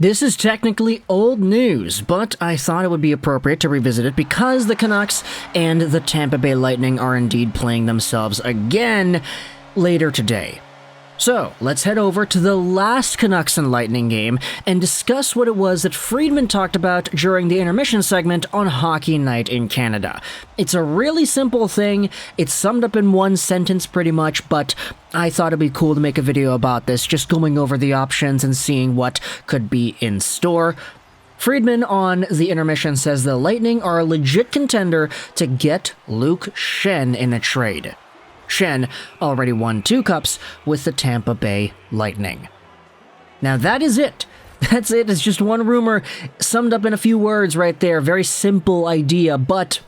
This is technically old news, but I thought it would be appropriate to revisit it because the Canucks and the Tampa Bay Lightning are indeed playing themselves again later today. So, let's head over to the last Canucks and Lightning game and discuss what it was that Friedman talked about during the intermission segment on Hockey Night in Canada. It's a really simple thing, it's summed up in one sentence pretty much, but I thought it'd be cool to make a video about this, just going over the options and seeing what could be in store. Friedman on the intermission says the Lightning are a legit contender to get Luke Schenn in a trade. Schenn already won 2 cups with the Tampa Bay Lightning. Now that is it. That's it. It's just one rumor summed up in a few words right there. Very simple idea, but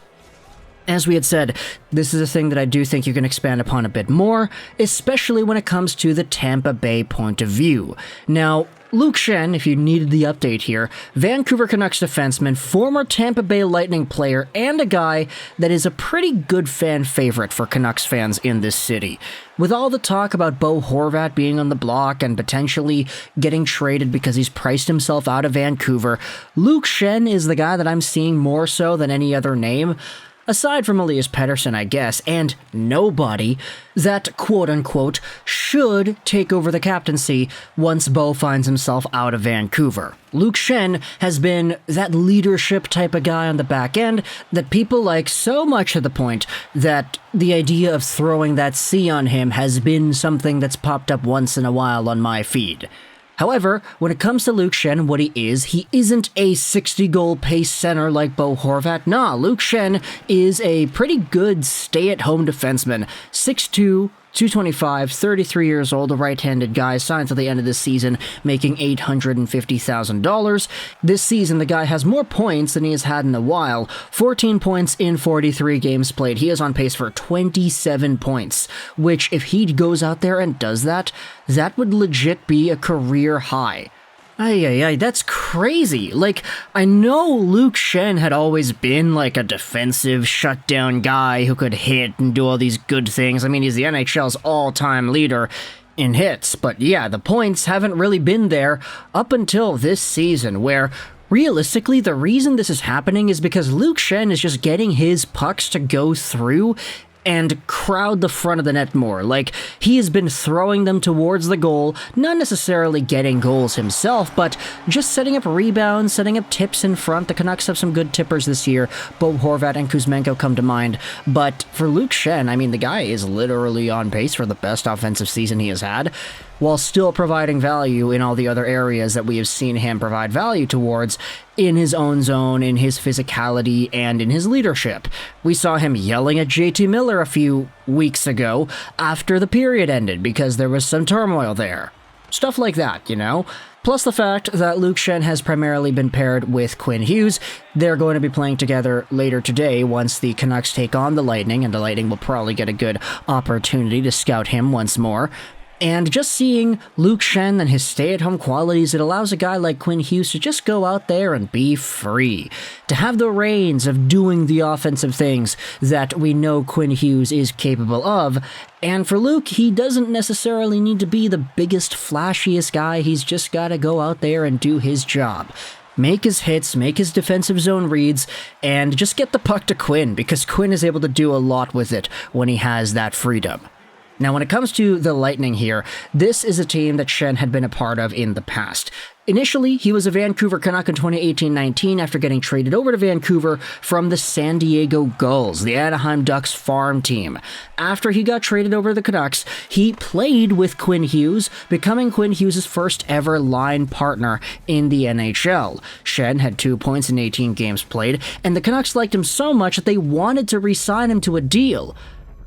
as we had said, this is a thing that I do think you can expand upon a bit more, especially when it comes to the Tampa Bay point of view. Now, Luke Schenn, if you needed the update here, Vancouver Canucks defenseman, former Tampa Bay Lightning player, and a guy that is a pretty good fan favorite for Canucks fans in this city. With all the talk about Bo Horvat being on the block and potentially getting traded because he's priced himself out of Vancouver, Luke Schenn is the guy that I'm seeing more so than any other name. Aside from Elias Pettersson, I guess, and nobody that, quote-unquote, should take over the captaincy once Bo finds himself out of Vancouver. Luke Schenn has been that leadership type of guy on the back end that people like so much to the point that the idea of throwing that C on him has been something that's popped up once in a while on my feed. However, when it comes to Luke Schenn, what he isn't a 60-goal pace center like Bo Horvat. Nah, Luke Schenn is a pretty good stay-at-home defenseman. 6'2", 225, 33 years old, a right-handed guy, signed to the end of this season, making $850,000. This season, the guy has more points than he has had in a while. 14 points in 43 games played. He is on pace for 27 points, which, if he goes out there and does that, that would legit be a career high. Ay, that's crazy. Like, I know Luke Schenn had always been like a defensive shutdown guy who could hit and do all these good things. I mean, he's the NHL's all-time leader in hits, but yeah, the points haven't really been there up until this season, where realistically, the reason this is happening is because Luke Schenn is just getting his pucks to go through and crowd the front of the net more. Like, he has been throwing them towards the goal, not necessarily getting goals himself, but just setting up rebounds, setting up tips in front. The Canucks have some good tippers this year. Bo Horvat and Kuzmenko come to mind. But for Luke Schenn, I mean, the guy is literally on pace for the best offensive season he has had, while still providing value in all the other areas that we have seen him provide value towards in his own zone, in his physicality, and in his leadership. We saw him yelling at JT Miller a few weeks ago after the period ended because there was some turmoil there. Stuff like that, you know? Plus the fact that Luke Schenn has primarily been paired with Quinn Hughes. They're going to be playing together later today once the Canucks take on the Lightning, and the Lightning will probably get a good opportunity to scout him once more. And just seeing Luke Schenn and his stay-at-home qualities, it allows a guy like Quinn Hughes to just go out there and be free. To have the reins of doing the offensive things that we know Quinn Hughes is capable of. And for Luke, he doesn't necessarily need to be the biggest, flashiest guy. He's just got to go out there and do his job. Make his hits, make his defensive zone reads, and just get the puck to Quinn, because Quinn is able to do a lot with it when he has that freedom. Now, when it comes to the Lightning here, this is a team that Schenn had been a part of in the past. Initially, he was a Vancouver Canuck in 2018-19 after getting traded over to Vancouver from the San Diego Gulls, the Anaheim Ducks farm team. After he got traded over to the Canucks, he played with Quinn Hughes, becoming Quinn Hughes' first ever line partner in the NHL. Schenn had 2 points in 18 games played, and the Canucks liked him so much that they wanted to re-sign him to a deal.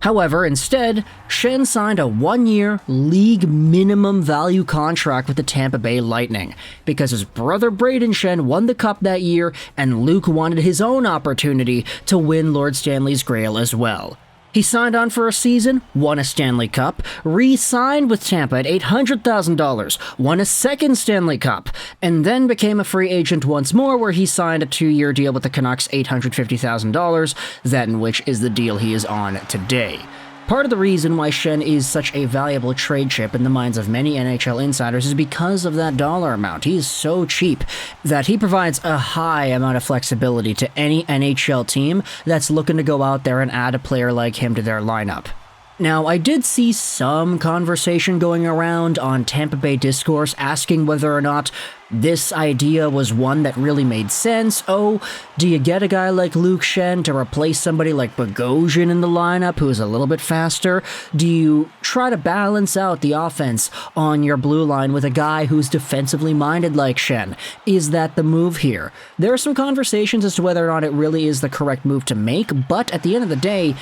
However, instead, Schenn signed a 1-year, league minimum value contract with the Tampa Bay Lightning, because his brother Braden Schenn won the Cup that year, and Luke wanted his own opportunity to win Lord Stanley's Grail as well. He signed on for a season, won a Stanley Cup, re-signed with Tampa at $800,000, won a second Stanley Cup, and then became a free agent once more, where he signed a 2-year deal with the Canucks, $850,000, that in which is the deal he is on today. Part of the reason why Schenn is such a valuable trade chip in the minds of many NHL insiders is because of that dollar amount. He is so cheap that he provides a high amount of flexibility to any NHL team that's looking to go out there and add a player like him to their lineup. Now, I did see some conversation going around on Tampa Bay discourse asking whether or not this idea was one that really made sense. Oh, do you get a guy like Luke Schenn to replace somebody like Bogosian in the lineup who is a little bit faster? Do you try to balance out the offense on your blue line with a guy who's defensively minded like Schenn? Is that the move here? There are some conversations as to whether or not it really is the correct move to make, but at the end of the day,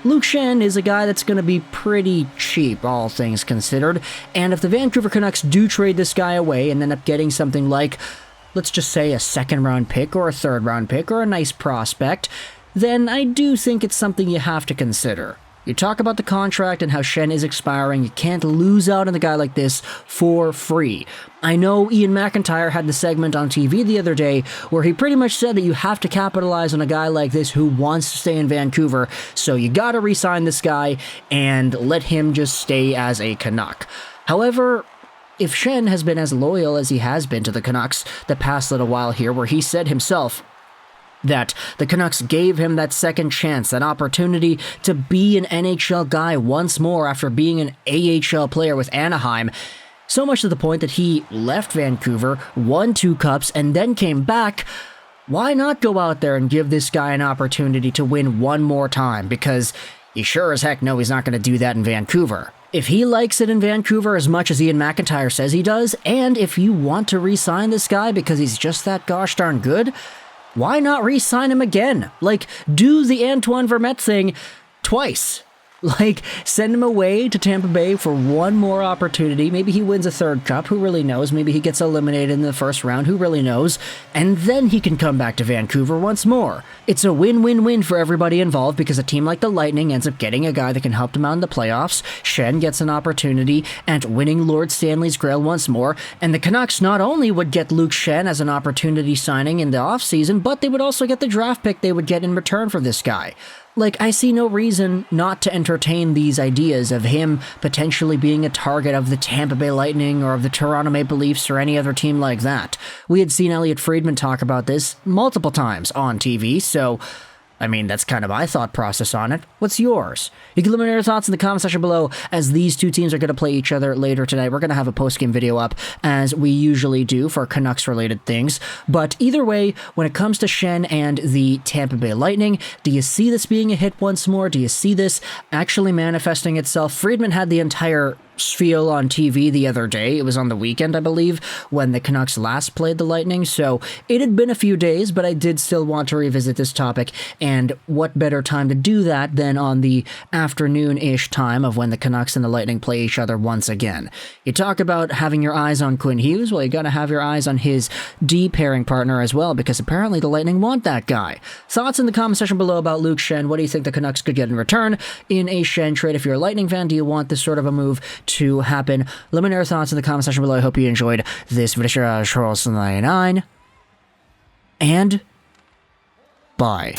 Luke Schenn is a guy that's going to be pretty cheap, all things considered, and if the Vancouver Canucks do trade this guy away and end up getting something like, let's just say, a second-round pick or a third-round pick or a nice prospect, then I do think it's something you have to consider. You talk about the contract and how Schenn is expiring. You can't lose out on a guy like this for free. I know Ian McIntyre had the segment on TV the other day where he pretty much said that you have to capitalize on a guy like this who wants to stay in Vancouver, so you gotta re-sign this guy and let him just stay as a Canuck. However, if Schenn has been as loyal as he has been to the Canucks the past little while here, where he said himself that the Canucks gave him that second chance, that opportunity to be an NHL guy once more after being an AHL player with Anaheim, so much to the point that he left Vancouver, won 2 cups, and then came back. Why not go out there and give this guy an opportunity to win one more time? Because you sure as heck know he's not going to do that in Vancouver. If he likes it in Vancouver as much as Ian McIntyre says he does, and if you want to re-sign this guy because he's just that gosh darn good, why not re-sign him again? Like, do the Antoine Vermette thing twice. Like, send him away to Tampa Bay for one more opportunity. Maybe he wins a third cup, who really knows? Maybe he gets eliminated in the first round, who really knows? And then he can come back to Vancouver once more. It's a win-win-win for everybody involved because a team like the Lightning ends up getting a guy that can help them out in the playoffs. Schenn gets an opportunity at winning Lord Stanley's Grail once more. And the Canucks not only would get Luke Schenn as an opportunity signing in the offseason, but they would also get the draft pick they would get in return for this guy. Like, I see no reason not to entertain these ideas of him potentially being a target of the Tampa Bay Lightning or of the Toronto Maple Leafs or any other team like that. We had seen Elliot Friedman talk about this multiple times on TV, so I mean, that's kind of my thought process on it. What's yours? You can let me know your thoughts in the comment section below, as these two teams are going to play each other later tonight. We're going to have a post-game video up, as we usually do for Canucks-related things. But either way, when it comes to Schenn and the Tampa Bay Lightning, do you see this being a hit once more? Do you see this actually manifesting itself? Friedman had the entire spiel on TV the other day. It was on the weekend, I believe, when the Canucks last played the Lightning, so it had been a few days, but I did still want to revisit this topic, and what better time to do that than on the afternoon-ish time of when the Canucks and the Lightning play each other once again. You talk about having your eyes on Quinn Hughes, well, you gotta have your eyes on his D-pairing partner as well, because apparently the Lightning want that guy. Thoughts in the comment section below about Luke Schenn. What do you think the Canucks could get in return in a Schenn trade? If you're a Lightning fan, do you want this sort of a move to happen? Let me know your thoughts in the comment section below. I hope you enjoyed this video. Juraj 99, and bye.